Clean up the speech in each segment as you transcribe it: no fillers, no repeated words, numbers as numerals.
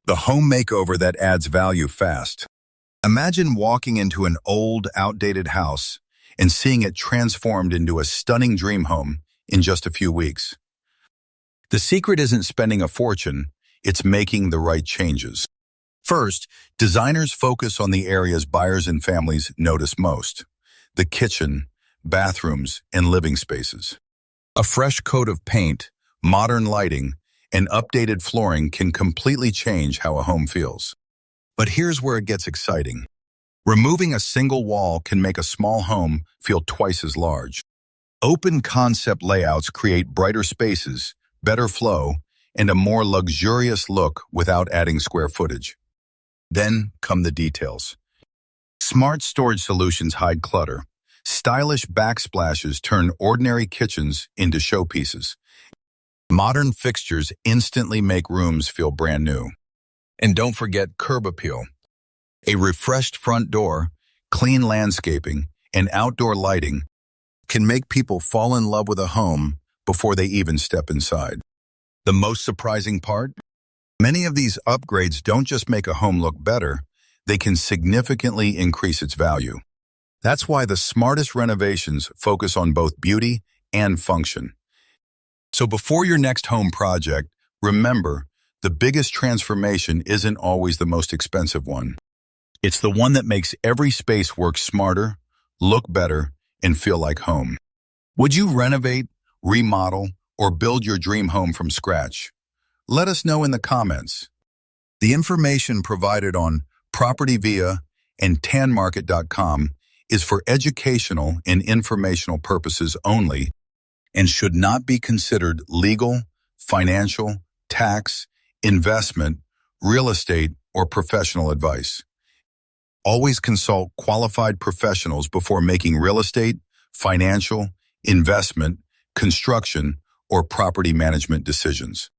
The home makeover that adds value fast. Imagine walking into an old, outdated house and seeing it transformed into a stunning dream home in just a few weeks. The secret isn't spending a fortune, it's making the right changes. First, designers focus on the areas buyers and families notice most: the kitchen, bathrooms, and living spaces. A fresh coat of paint, modern lighting, and updated flooring can completely change how a home feels. But here's where it gets exciting. Removing a single wall can make a small home feel twice as large. Open concept layouts create brighter spaces, better flow, and a more luxurious look without adding square footage. Then come the details. Smart storage solutions hide clutter. Stylish backsplashes turn ordinary kitchens into showpieces. Modern fixtures instantly make rooms feel brand new. And don't forget curb appeal. A refreshed front door, clean landscaping, and outdoor lighting can make people fall in love with a home before they even step inside. The most surprising part? Many of these upgrades don't just make a home look better, they can significantly increase its value. That's why the smartest renovations focus on both beauty and function. So before your next home project, remember, the biggest transformation isn't always the most expensive one. It's the one that makes every space work smarter, look better, and feel like home. Would you renovate, remodel, or build your dream home from scratch? Let us know in the comments. The information provided on PropertyVia and tanmarket.com is for educational and informational purposes only and should not be considered legal, financial, tax, investment, real estate, or professional advice. Always consult qualified professionals before making real estate, financial, investment, construction, or property management decisions.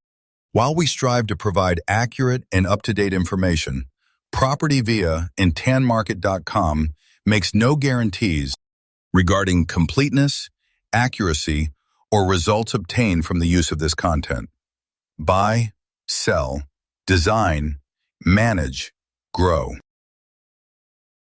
While we strive to provide accurate and up-to-date information, PropertyVia and tanmarket.com makes no guarantees regarding completeness, accuracy, or results obtained from the use of this content. Buy, sell, design, manage, grow.